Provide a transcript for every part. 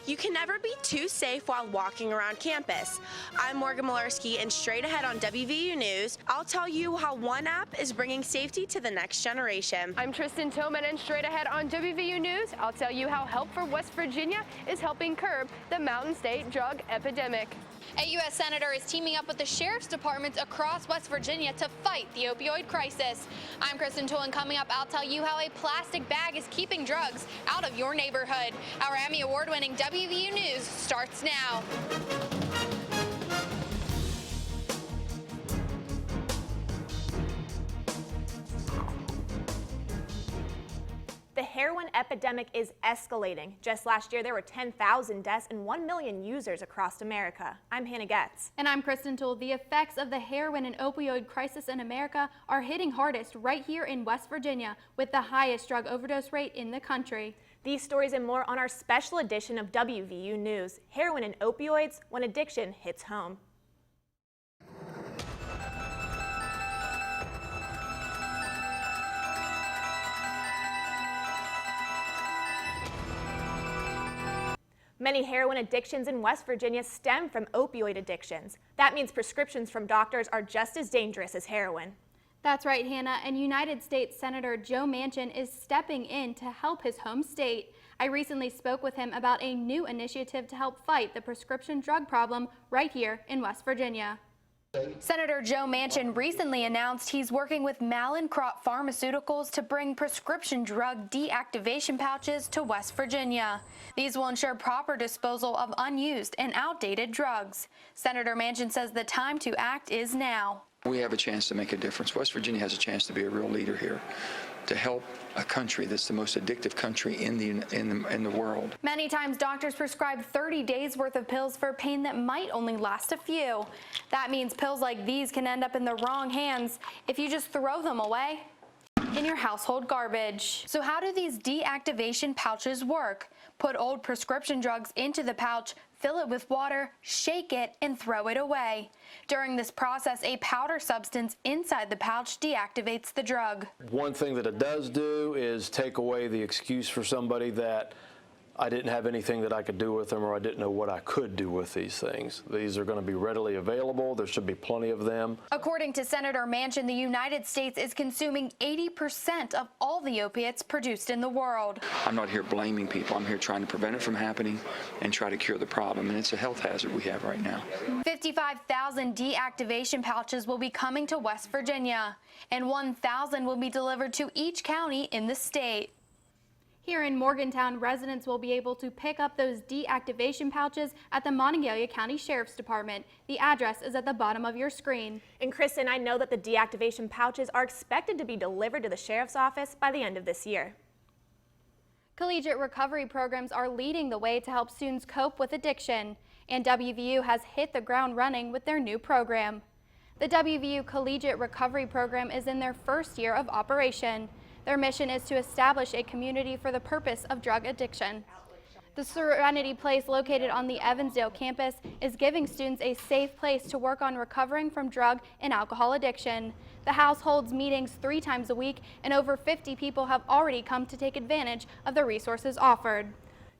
You can never be too safe while walking around campus. I'm Morgan Malarski, and straight ahead on WVU News, I'll tell you how one app is bringing safety to the next generation. I'm Tristan Tillman, and straight ahead on WVU News, I'll tell you how Help for West Virginia is helping curb the Mountain State drug epidemic. A U.S. senator is teaming up with the sheriff's departments across West Virginia to fight the opioid crisis. I'm Kristen Toole, and coming up, I'll tell you how a plastic bag is keeping drugs out of your neighborhood. Our Emmy Award-winning WVU News starts now. The heroin epidemic is escalating. Just last year, there were 10,000 deaths and 1 million users across America. I'm Hannah Getz. And I'm Kristen Toole. The effects of the heroin and opioid crisis in America are hitting hardest right here in West Virginia, with the highest drug overdose rate in the country. These stories and more on our special edition of WVU News. Heroin and opioids, when addiction hits home. Many heroin addictions in West Virginia stem from opioid addictions. That means prescriptions from doctors are just as dangerous as heroin. That's right, Hannah, and United States Senator Joe Manchin is stepping in to help his home state. I recently spoke with him about a new initiative to help fight the prescription drug problem right here in West Virginia. Senator Joe Manchin recently announced he's working with Mallinckrodt Pharmaceuticals to bring prescription drug deactivation pouches to West Virginia. These will ensure proper disposal of unused and outdated drugs. Senator Manchin says the time to act is now. We have a chance to make a difference. West Virginia has a chance to be a real leader here, to help a country that's the most addictive country in the world. Many times doctors prescribe 30 days worth of pills for pain that might only last a few. That means pills like these can end up in the wrong hands if you just throw them away in your household garbage. So how do these deactivation pouches work? Put old prescription drugs into the pouch, fill it with water, shake it, and throw it away. During this process, a powder substance inside the pouch deactivates the drug. One thing that it does do is take away the excuse for somebody that I didn't have anything that I could do with them, or I didn't know what I could do with these things. These are going to be readily available. There should be plenty of them. According to Senator Manchin, the United States is consuming 80% of all the opiates produced in the world. I'm not here blaming people. I'm here trying to prevent it from happening and try to cure the problem, and it's a health hazard we have right now. 55,000 deactivation pouches will be coming to West Virginia, and 1,000 will be delivered to each county in the state. Here in Morgantown, residents will be able to pick up those deactivation pouches at the Monongalia County Sheriff's Department. The address is at the bottom of your screen. And Kristen, I know that the deactivation pouches are expected to be delivered to the Sheriff's Office by the end of this year. Collegiate recovery programs are leading the way to help students cope with addiction, and WVU has hit the ground running with their new program. The WVU Collegiate Recovery Program is in their first year of operation. Their mission is to establish a community for the purpose of drug addiction. The Serenity Place, located on the Evansdale campus, is giving students a safe place to work on recovering from drug and alcohol addiction. The house holds meetings 3 times a week, and over 50 people have already come to take advantage of the resources offered.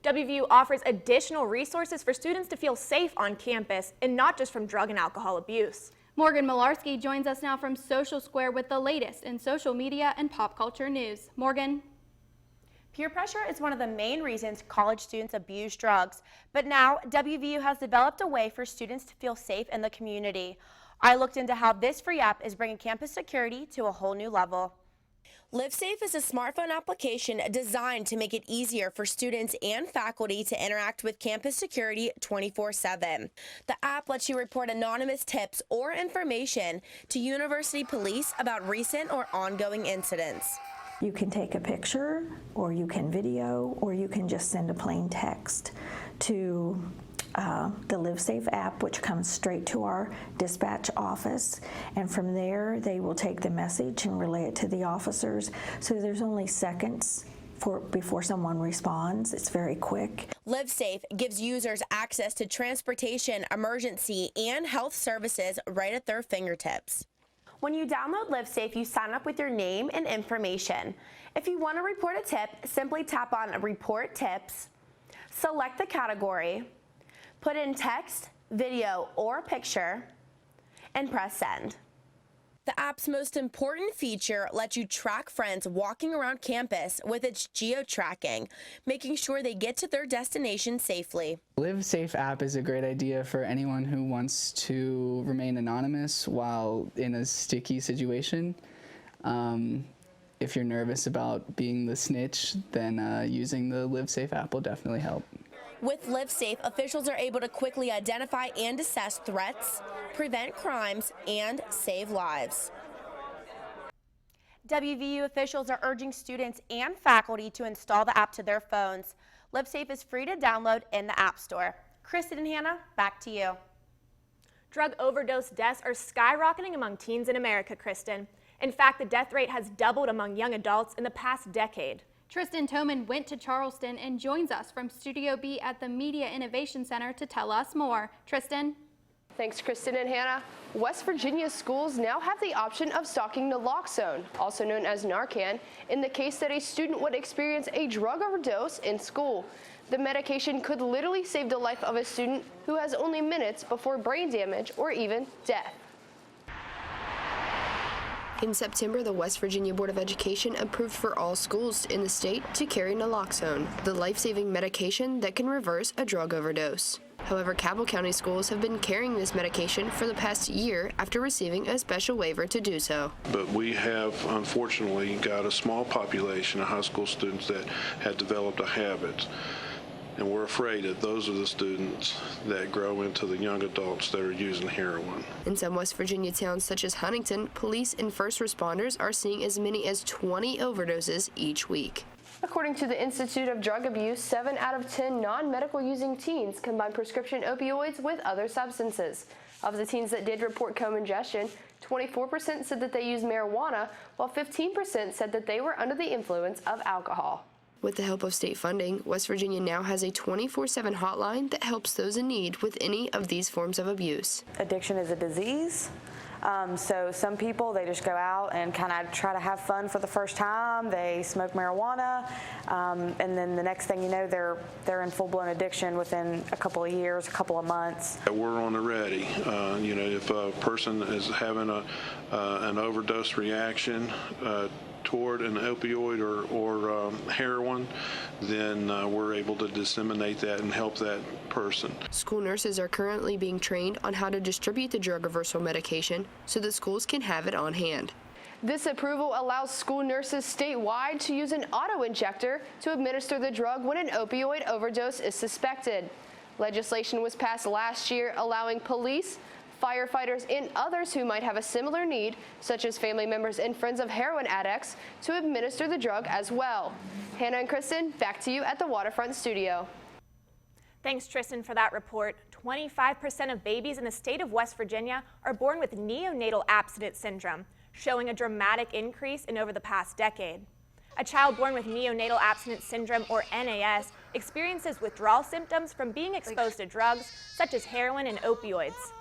WVU offers additional resources for students to feel safe on campus, and not just from drug and alcohol abuse. Morgan Malarski joins us now from Social Square with the latest in social media and pop culture news. Morgan. Peer pressure is one of the main reasons college students abuse drugs, but now WVU has developed a way for students to feel safe in the community. I looked into how this free app is bringing campus security to a whole new level. LiveSafe is a smartphone application designed to make it easier for students and faculty to interact with campus security 24/7. The app lets you report anonymous tips or information to university police about recent or ongoing incidents. You can take a picture, or you can video, or you can just send a plain text to the LiveSafe app, which comes straight to our dispatch office, and from there they will take the message and relay it to the officers. So there's only seconds before someone responds. It's very quick. LiveSafe gives users access to transportation, emergency, and health services right at their fingertips. When you download LiveSafe, you sign up with your name and information. If you want to report a tip, simply tap on Report Tips. Select the category, put in text, video, or picture, and press send. The app's most important feature lets you track friends walking around campus with its geo-tracking, making sure they get to their destination safely. LiveSafe app is a great idea for anyone who wants to remain anonymous while in a sticky situation. If you're nervous about being the snitch, then using the LiveSafe app will definitely help. With LiveSafe, officials are able to quickly identify and assess threats, prevent crimes, and save lives. WVU officials are urging students and faculty to install the app to their phones. LiveSafe is free to download in the App Store. Kristen and Hannah, back to you. Drug overdose deaths are skyrocketing among teens in America, Kristen. In fact, the death rate has doubled among young adults in the past decade. Tristan Toman went to Charleston and joins us from Studio B at the Media Innovation Center to tell us more. Tristan? Thanks, Kristen and Hannah. West Virginia schools now have the option of stocking naloxone, also known as Narcan, in the case that a student would experience a drug overdose in school. The medication could literally save the life of a student who has only minutes before brain damage or even death. In September, the West Virginia Board of Education approved for all schools in the state to carry naloxone, the life-saving medication that can reverse a drug overdose. However, Cabell County schools have been carrying this medication for the past year after receiving a special waiver to do so. But we have, unfortunately, got a small population of high school students that have developed a habit. And we're afraid that those are the students that grow into the young adults that are using heroin. In some West Virginia towns such as Huntington, police and first responders are seeing as many as 20 overdoses each week. According to the Institute of Drug Abuse, 7 out of 10 non-medical using teens combine prescription opioids with other substances. Of the teens that did report co-ingestion, 24% said that they used marijuana, while 15% said that they were under the influence of alcohol. With the help of state funding, West Virginia now has a 24/7 hotline that helps those in need with any of these forms of abuse. Addiction is a disease. So some people, they just go out and kind of try to have fun for the first time. They smoke marijuana, and then the next thing you know, they're in full-blown addiction within a couple of years, a couple of months. We're on the ready. If a person is having an overdose reaction toward an opioid or heroin, then we're able to disseminate that and help that person. School nurses are currently being trained on how to distribute the drug reversal medication so that schools can have it on hand. This approval allows school nurses statewide to use an auto-injector to administer the drug when an opioid overdose is suspected. Legislation was passed last year allowing police, firefighters, and others who might have a similar need, such as family members and friends of heroin addicts, to administer the drug as well. Hannah and Kristen, back to you at the Waterfront Studio. Thanks, Tristan, for that report. 25% of babies in the state of West Virginia are born with neonatal abstinence syndrome, showing a dramatic increase in over the past decade. A child born with neonatal abstinence syndrome, or NAS, experiences withdrawal symptoms from being exposed to drugs such as heroin and opioids.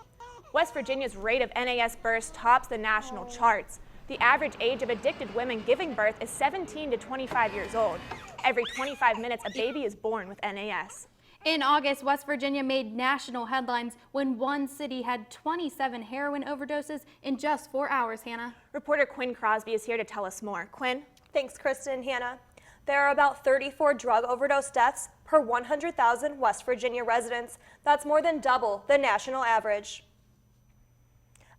West Virginia's rate of NAS births tops the national charts. The average age of addicted women giving birth is 17 to 25 years old. Every 25 minutes, a baby is born with NAS. In August, West Virginia made national headlines when one city had 27 heroin overdoses in just 4 hours, Hannah. Reporter Quinn Crosby is here to tell us more. Quinn? Thanks, Kristen and Hannah. There are about 34 drug overdose deaths per 100,000 West Virginia residents. That's more than double the national average.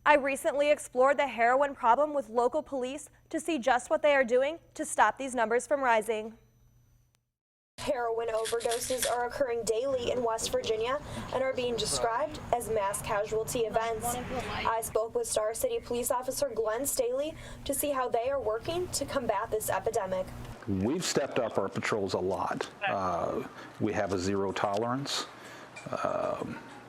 I recently explored the heroin problem with local police to see just what they are doing to stop these numbers from rising. Heroin overdoses are occurring daily in West Virginia and are being described as mass casualty events. I spoke with Star City Police Officer Glenn Staley to see how they are working to combat this epidemic. We've stepped up our patrols a lot. We have a zero tolerance.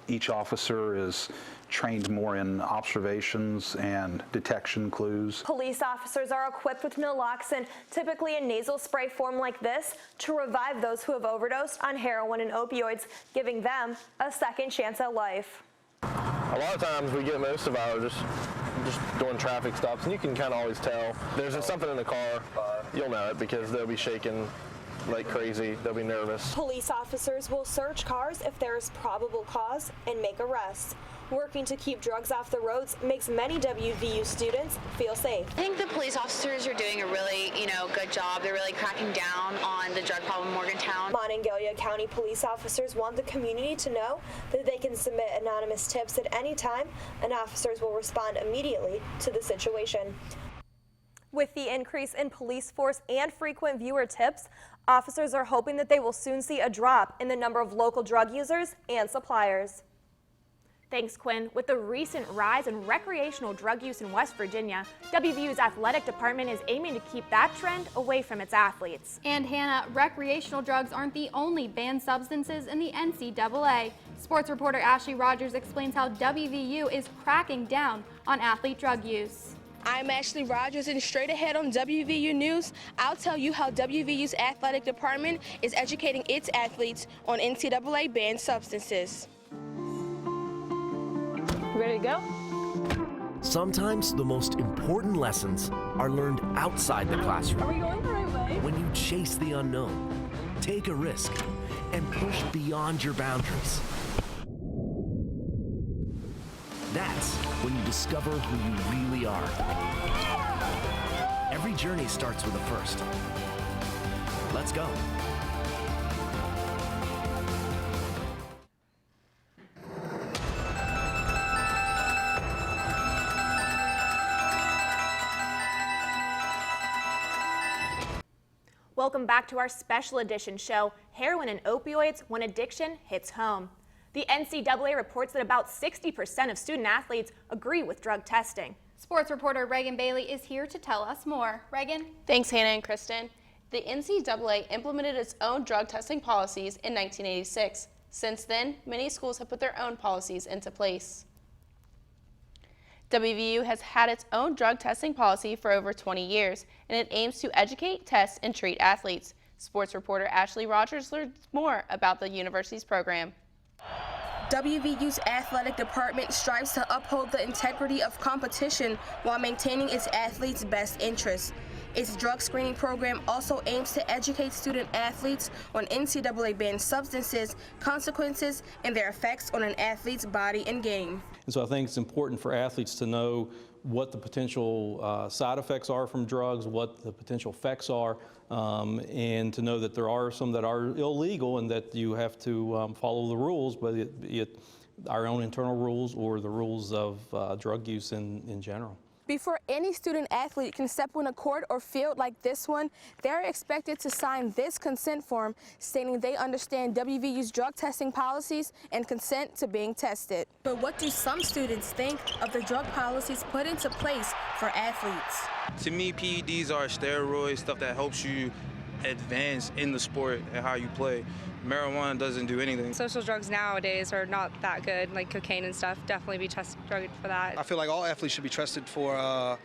Each officer is trained more in observations and detection clues. Police officers are equipped with naloxone, typically in nasal spray form like this, to revive those who have overdosed on heroin and opioids, giving them a second chance at life. A lot of times we get most of our just doing traffic stops, and you can kind of always tell. There's just something in the car, you'll know it because they'll be shaking like crazy. They'll be nervous. Police officers will search cars if there is probable cause and make arrests. Working to keep drugs off the roads makes many WVU students feel safe. I think the police officers are doing a really, good job. They're really cracking down on the drug problem in Morgantown. Monongalia County police officers want the community to know that they can submit anonymous tips at any time, and officers will respond immediately to the situation. With the increase in police force and frequent viewer tips, officers are hoping that they will soon see a drop in the number of local drug users and suppliers. Thanks, Quinn. With the recent rise in recreational drug use in West Virginia, WVU's athletic department is aiming to keep that trend away from its athletes. And Hannah, recreational drugs aren't the only banned substances in the NCAA. Sports reporter Ashley Rogers explains how WVU is cracking down on athlete drug use. I'm Ashley Rogers, and straight ahead on WVU News, I'll tell you how WVU's athletic department is educating its athletes on NCAA banned substances. Ready to go? Sometimes the most important lessons are learned outside the classroom. Are we going the right way? When you chase the unknown, take a risk, and push beyond your boundaries. That's when you discover who you really are. Every journey starts with a first. Let's go. Welcome back to our special edition show, Heroin and Opioids When Addiction Hits Home. The NCAA reports that about 60% of student athletes agree with drug testing. Sports reporter Reagan Bailey is here to tell us more. Reagan? Thanks, Hannah and Kristen. The NCAA implemented its own drug testing policies in 1986. Since then, many schools have put their own policies into place. WVU has had its own drug testing policy for over 20 years, and it aims to educate, test, and treat athletes. Sports reporter Ashley Rogers learns more about the university's program. WVU's athletic department strives to uphold the integrity of competition while maintaining its athletes' best interests. Its drug screening program also aims to educate student athletes on NCAA banned substances, consequences, and their effects on an athlete's body and game. And so I think it's important for athletes to know what the potential side effects are from drugs, what the potential effects are, and to know that there are some that are illegal and that you have to follow the rules, whether it be our own internal rules or the rules of drug use in general. Before any student athlete can step on a court or field like this one, they're expected to sign this consent form stating they understand WVU's drug testing policies and consent to being tested. But what do some students think of the drug policies put into place for athletes? To me, PEDs are steroids, stuff that helps you advance in the sport and how you play. Marijuana doesn't do anything. Social drugs nowadays are not that good, like cocaine and stuff. Definitely be drugged for that. I feel like all athletes should be tested for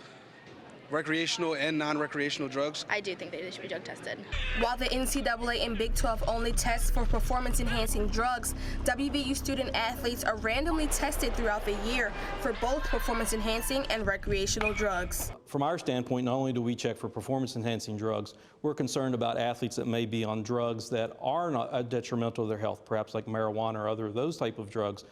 recreational and non-recreational drugs. I do think they should be drug tested. While the NCAA and Big 12 only tests for performance-enhancing drugs, WVU student athletes are randomly tested throughout the year for both performance-enhancing and recreational drugs. From our standpoint, not only do we check for performance-enhancing drugs, we're concerned about athletes that may be on drugs that are not detrimental to their health, perhaps like marijuana or other those type of drugs.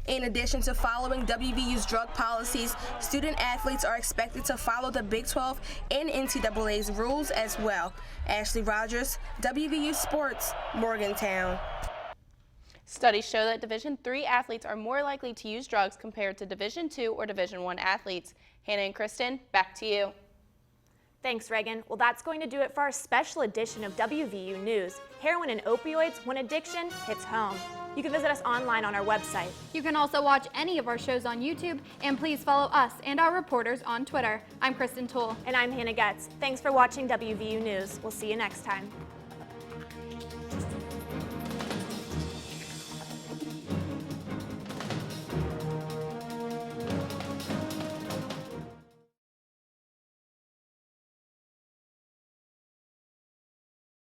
In addition to following WVU's drug policies, student athletes are expected to follow the Big 12 and NCAA's rules as well. Ashley Rogers, WVU Sports, Morgantown. Studies show that Division III athletes are more likely to use drugs compared to Division II or Division I athletes. Hannah and Kristen, back to you. Thanks, Reagan. Well, that's going to do it for our special edition of WVU News, Heroin and Opioids When Addiction Hits Home. You can visit us online on our website. You can also watch any of our shows on YouTube, and please follow us and our reporters on Twitter. I'm Kristen Toole. And I'm Hannah Getz. Thanks for watching WVU News. We'll see you next time.